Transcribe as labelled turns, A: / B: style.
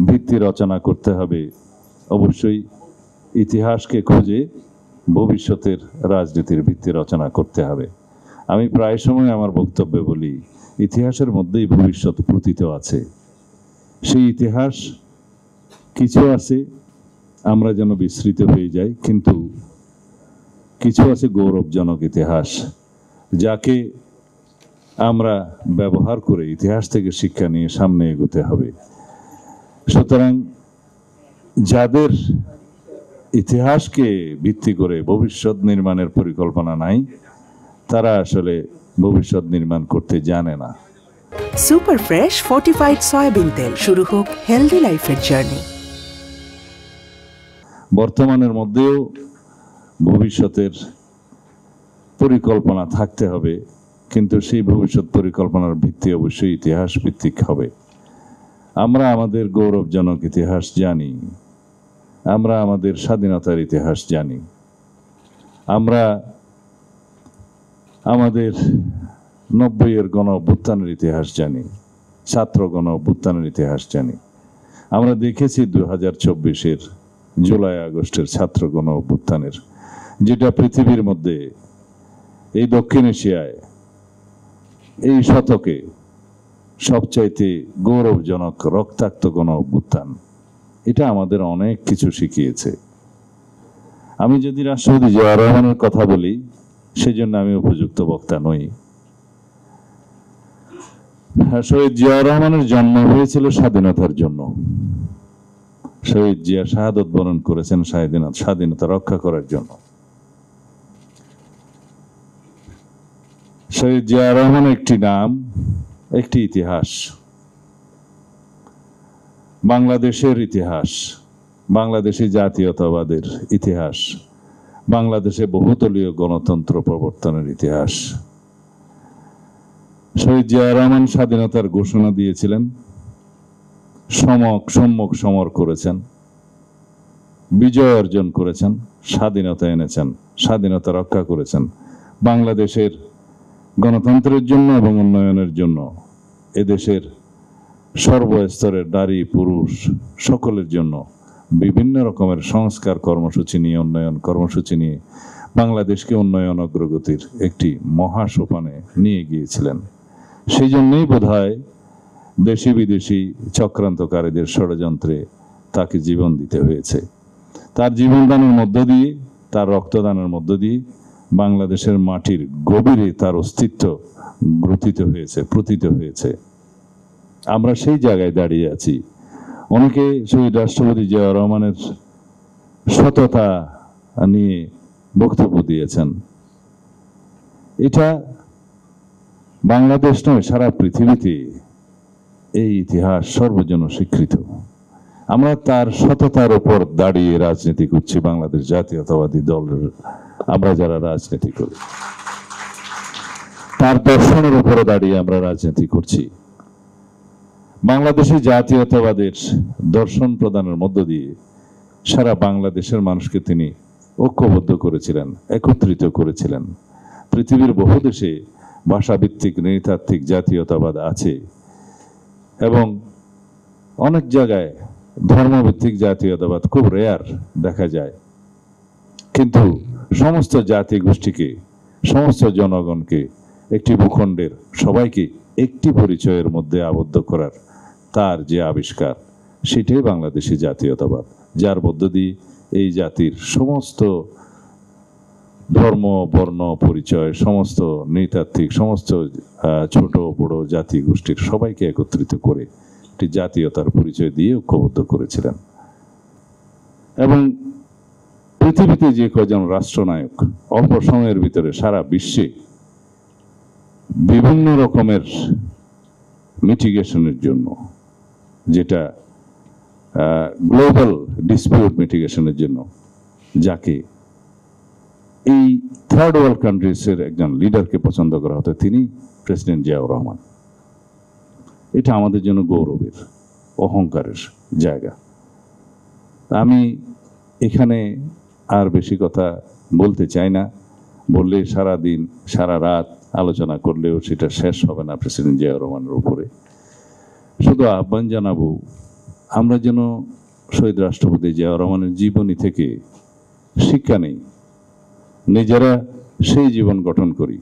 A: ভিত্তি রচনা করতে হবে, অবশ্যই ইতিহাসকে খুঁজে ভবিষ্যতের রাজনীতির ভিত্তি রচনা করতে হবে। আমি প্রায় সময় আমার বক্তব্যে বলি, ইতিহাসের মধ্যেই ভবিষ্যৎ প্রতীত আছে। সেই ইতিহাস কিছু আছে আমরা যেন বিস্মৃত হয়ে যাই, কিন্তু কিছু আছে গৌরবজনক ইতিহাস, যাকে আমরা ব্যবহার করে ইতিহাস থেকে শিক্ষা নিয়ে সামনে এগোতে হবে। সুতরাং যাদের ইতিহাসকে ভিত্তি করে ভবিষ্যৎ নির্মাণের পরিকল্পনা নাই, তারা আসলে ভবিষ্যৎ নির্মাণ করতে জানে না।
B: সুপার ফ্রেশ ফর্টিফাইড সয়াবিন তেল, শুরু হোক হেলদি লাইফের জার্নি।
A: বর্তমানের মধ্যেও ভবিষ্যতের পরিকল্পনা থাকতে হবে, কিন্তু সেই ভবিষ্যৎ পরিকল্পনার ভিত্তি অবশ্যই ইতিহাস ভিত্তিক হবে। আমরা আমাদের গৌরবজনক ইতিহাস জানি, আমরা আমাদের স্বাধীনতার ইতিহাস জানি, আমরা আমাদের 90-এর গণ অভ্যুত্থানের ইতিহাস জানি, ছাত্র গণ অভ্যুত্থানের ইতিহাস জানি। আমরা দেখেছি 2024-এর জুলাই আগস্টের ছাত্র গণ অভ্যুত্থানের, যেটা পৃথিবীর মধ্যে, এই দক্ষিণ এশিয়ায়, এই শতকে সবচাইতে গৌরবজনক রক্তাক্ত গণ অভ্যুত্থান। এটা আমাদের অনেক কিছু শিখিয়েছে। আমি যদি রাষ্ট্রপতি জিয়া রহমানের কথা বলি, সেজন্য আমি উপযুক্ত বক্তা নই। শহীদ জিয়া রহমানের জন্ম হয়েছিল স্বাধীনতার জন্য। শহীদ জিয়া শাহাদত বরণ করেছেন স্বাধীনতা রক্ষা করার জন্য। শহীদ জিয়া রহমান একটি নাম, একটি ইতিহাস, বাংলাদেশের ইতিহাস, বাংলাদেশি জাতীয়তাবাদের ইতিহাস, বাংলাদেশে বহুদলীয় গণতন্ত্র প্রবর্তনের ইতিহাস। শহীদ জিয়া রহমান স্বাধীনতার ঘোষণা দিয়েছিলেন, সম্মুখ সমর করেছেন, বিজয় অর্জন করেছেন, স্বাধীনতা এনেছেন, স্বাধীনতা রক্ষা করেছেন। বাংলাদেশের গণতন্ত্রের জন্য এবং উন্নয়নের জন্য এদেশের সর্বস্তরের নারী পুরুষ সকলের জন্য বিভিন্ন রকমের সংস্কার কর্মসূচি নিয়ে, উন্নয়ন কর্মসূচি নিয়ে বাংলাদেশকে উন্নয়ন অগ্রগতির একটি মহাসোপানে নিয়ে গিয়েছিলেন। সেই জন্যই বোধহয় দেশি বিদেশি চক্রান্তকারীদের ষড়যন্ত্রে তাকে জীবন দিতে হয়েছে। তার জীবনদানের মধ্য দিয়ে, তার রক্তদানের মধ্য দিয়ে বাংলাদেশের মাটির গভীরে তার অস্তিত্ব গ্রথিত হয়েছে, প্রতীত হয়েছে। আমরা সেই জায়গায় দাঁড়িয়ে আছি। অনেকে শহীদ রাষ্ট্রপতি জিয়া রহমানের সততা নিয়ে বক্তব্য দিয়েছেন। এটা বাংলাদেশ নয়, সারা পৃথিবীতে এই ইতিহাস সর্বজন স্বীকৃত। আমরা তার সততার উপর দাঁড়িয়ে রাজনীতি করছি। বাংলাদেশ জাতীয়তাবাদী দলের আমরা যারা রাজনীতি করি, তার দর্শনের উপরে দাঁড়িয়ে আমরা রাজনীতি করছি। বাংলাদেশি জাতীয়তাবাদের দর্শন প্রদানের মধ্য দিয়ে সারা বাংলাদেশের মানুষকে তিনি ঐক্যবদ্ধ করেছিলেন, একত্রিত করেছিলেন। পৃথিবীর বহু দেশে ভাষাভিত্তিক নৃতাত্ত্বিক জাতীয়তাবাদ আছে এবং অনেক জায়গায় ধর্মভিত্তিক জাতীয়তাবাদ খুব রেয়ার দেখা যায়, কিন্তু সমস্ত জাতি গোষ্ঠীকে, সমস্ত জনগণকে, একটি ভূখণ্ডের সবাইকে একটি পরিচয়ের মধ্যে আবদ্ধ করার তার যে আবিষ্কার, সেটাই বাংলাদেশি জাতীয়তাবাদ, যার মধ্য দিয়ে এই জাতির সমস্ত ধর্ম বর্ণ পরিচয়, সমস্ত নৃতাত্ত্বিক, সমস্ত ছোট বড় জাতি গোষ্ঠীর সবাইকে একত্রিত করে একটি জাতীয়তার পরিচয় দিয়ে ঐক্যবদ্ধ করেছিলেন। এবং পৃথিবীতে যে কজন রাষ্ট্রনায়ক অল্প সময়ের ভিতরে সারা বিশ্বে বিভিন্ন রকমের মিটিগেশনের জন্য, যেটা গ্লোবাল ডিসপিউট মিটিগেশনের জন্য, যাকে এই থার্ড ওয়ার্ল্ড কান্ট্রিজের একজন লিডারকে পছন্দ করা হতো, তিনি প্রেসিডেন্ট জিয়াউর রহমান। এটা আমাদের জন্য গৌরবের, অহংকারের জায়গা। আমি এখানে আর বেশি কথা বলতে চাই না। বললে সারা দিন সারা রাত আলোচনা করলেও সেটা শেষ হবে না প্রেসিডেন্ট জিয়াউর রহমানের উপরে। শুধু আহ্বান জানাবো, আমরা যেন শহীদ রাষ্ট্রপতি জিয়াউর রহমানের জীবনী থেকে শিক্ষা নেই, নিজেরা সেই জীবন গঠন করি।